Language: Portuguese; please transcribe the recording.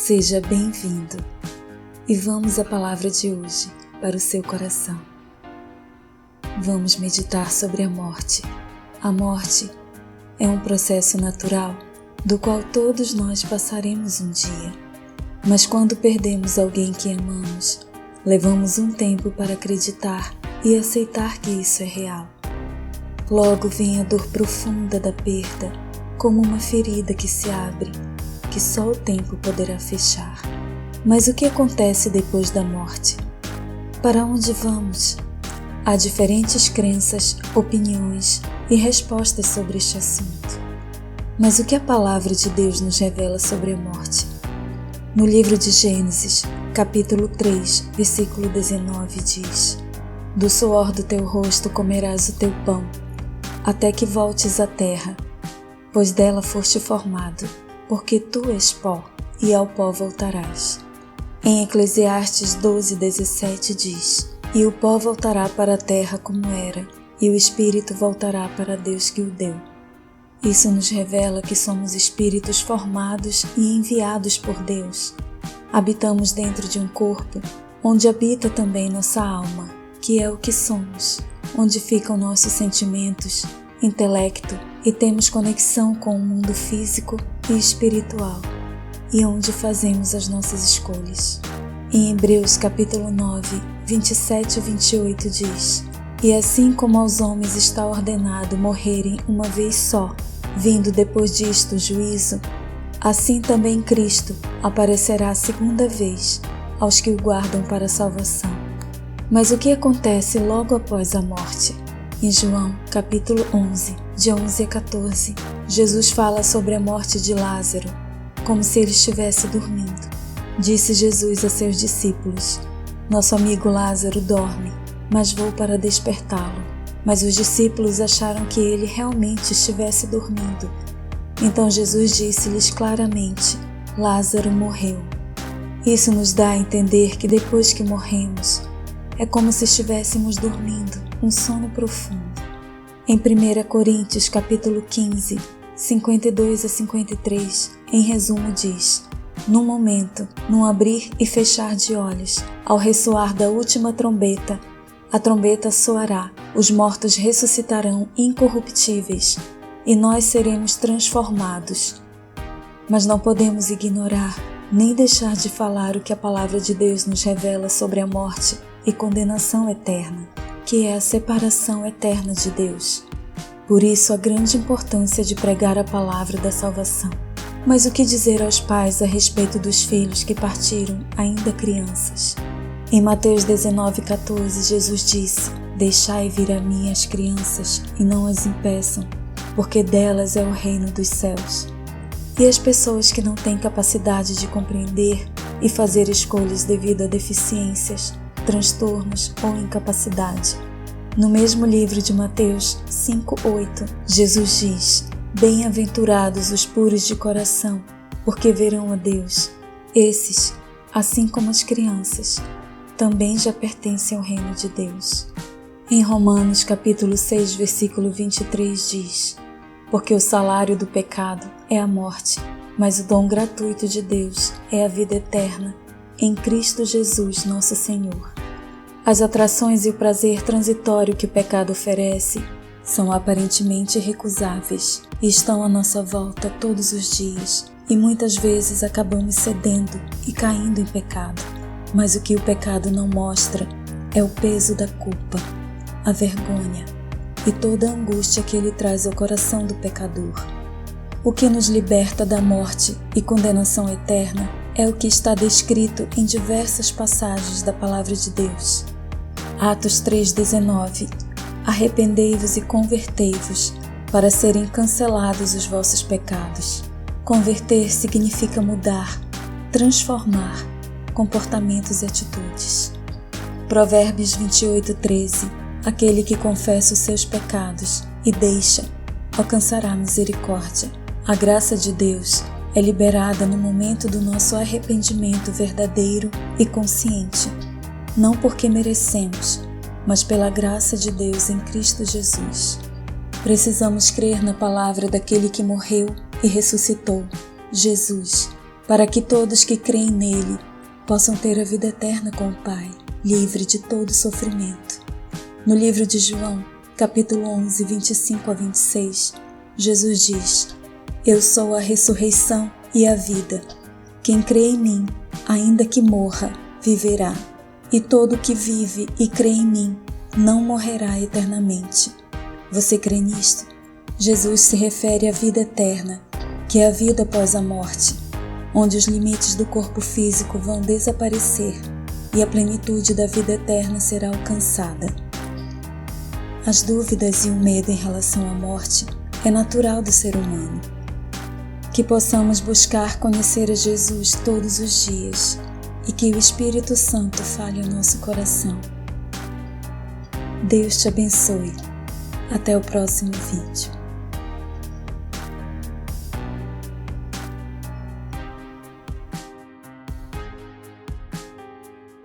Seja bem-vindo e vamos à palavra de hoje para o seu coração. Vamos meditar sobre a morte. A morte é um processo natural do qual todos nós passaremos um dia. Mas quando perdemos alguém que amamos, levamos um tempo para acreditar e aceitar que isso é real. Logo vem a dor profunda da perda, como uma ferida que se abre, que só o tempo poderá fechar. Mas o que acontece depois da morte? Para onde vamos? Há diferentes crenças, opiniões e respostas sobre este assunto. Mas o que a palavra de Deus nos revela sobre a morte? No livro de Gênesis, capítulo 3, versículo 19 diz: Do suor do teu rosto comerás o teu pão, até que voltes à terra, pois dela foste formado, porque tu és pó, e ao pó voltarás. Em Eclesiastes 12:17 diz: E o pó voltará para a terra como era, e o espírito voltará para Deus que o deu. Isso nos revela que somos espíritos formados e enviados por Deus. Habitamos dentro de um corpo, onde habita também nossa alma, que é o que somos, onde ficam nossos sentimentos, intelecto e temos conexão com o mundo físico e espiritual, e onde fazemos as nossas escolhas. Em Hebreus capítulo 9, 27 e 28 diz: E assim como aos homens está ordenado morrerem uma vez só, vindo depois disto o juízo, assim também Cristo aparecerá a segunda vez aos que o guardam para a salvação. Mas o que acontece logo após a morte? Em João capítulo 11, de 11 a 14, Jesus fala sobre a morte de Lázaro, como se ele estivesse dormindo. Disse Jesus a seus discípulos: Nosso amigo Lázaro dorme, mas vou para despertá-lo. Mas os discípulos acharam que ele realmente estivesse dormindo. Então Jesus disse-lhes claramente: Lázaro morreu. Isso nos dá a entender que depois que morremos, é como se estivéssemos dormindo, um sono profundo. Em 1 Coríntios capítulo 15, 52 a 53, em resumo diz: Num momento, num abrir e fechar de olhos, ao ressoar da última trombeta, a trombeta soará, os mortos ressuscitarão incorruptíveis, e nós seremos transformados. Mas não podemos ignorar, nem deixar de falar o que a palavra de Deus nos revela sobre a morte e condenação eterna, que é a separação eterna de Deus. Por isso a grande importância de pregar a palavra da salvação. Mas o que dizer aos pais a respeito dos filhos que partiram ainda crianças? Em Mateus 19:14, Jesus disse: Deixai vir a mim as crianças e não as impeçam, porque delas é o reino dos céus. E as pessoas que não têm capacidade de compreender e fazer escolhas devido a deficiências, transtornos ou incapacidade. No mesmo livro de Mateus 5:8, Jesus diz: Bem-aventurados os puros de coração, porque verão a Deus. Esses, assim como as crianças, também já pertencem ao reino de Deus. Em Romanos capítulo 6, versículo 23 diz: Porque o salário do pecado é a morte, mas o dom gratuito de Deus é a vida eterna, em Cristo Jesus nosso Senhor. As atrações e o prazer transitório que o pecado oferece são aparentemente irrecusáveis e estão à nossa volta todos os dias, e muitas vezes acabamos cedendo e caindo em pecado. Mas o que o pecado não mostra é o peso da culpa, a vergonha e toda a angústia que ele traz ao coração do pecador. O que nos liberta da morte e condenação eterna é o que está descrito em diversas passagens da Palavra de Deus. Atos 3:19: Arrependei-vos e convertei-vos, para serem cancelados os vossos pecados. Converter significa mudar, transformar comportamentos e atitudes. Provérbios 28:13: Aquele que confessa os seus pecados e deixa, alcançará misericórdia. A graça de Deus é liberada no momento do nosso arrependimento verdadeiro e consciente, não porque merecemos, mas pela graça de Deus em Cristo Jesus. Precisamos crer na palavra daquele que morreu e ressuscitou, Jesus, para que todos que creem nele possam ter a vida eterna com o Pai, livre de todo sofrimento. No livro de João, capítulo 11, 25 a 26, Jesus diz: Eu sou a ressurreição e a vida. Quem crê em mim, ainda que morra, viverá. E todo que vive e crê em mim não morrerá eternamente. Você crê nisto? Jesus se refere à vida eterna, que é a vida após a morte, onde os limites do corpo físico vão desaparecer e a plenitude da vida eterna será alcançada. As dúvidas e o medo em relação à morte é natural do ser humano. Que possamos buscar conhecer a Jesus todos os dias e que o Espírito Santo fale ao nosso coração. Deus te abençoe. Até o próximo vídeo.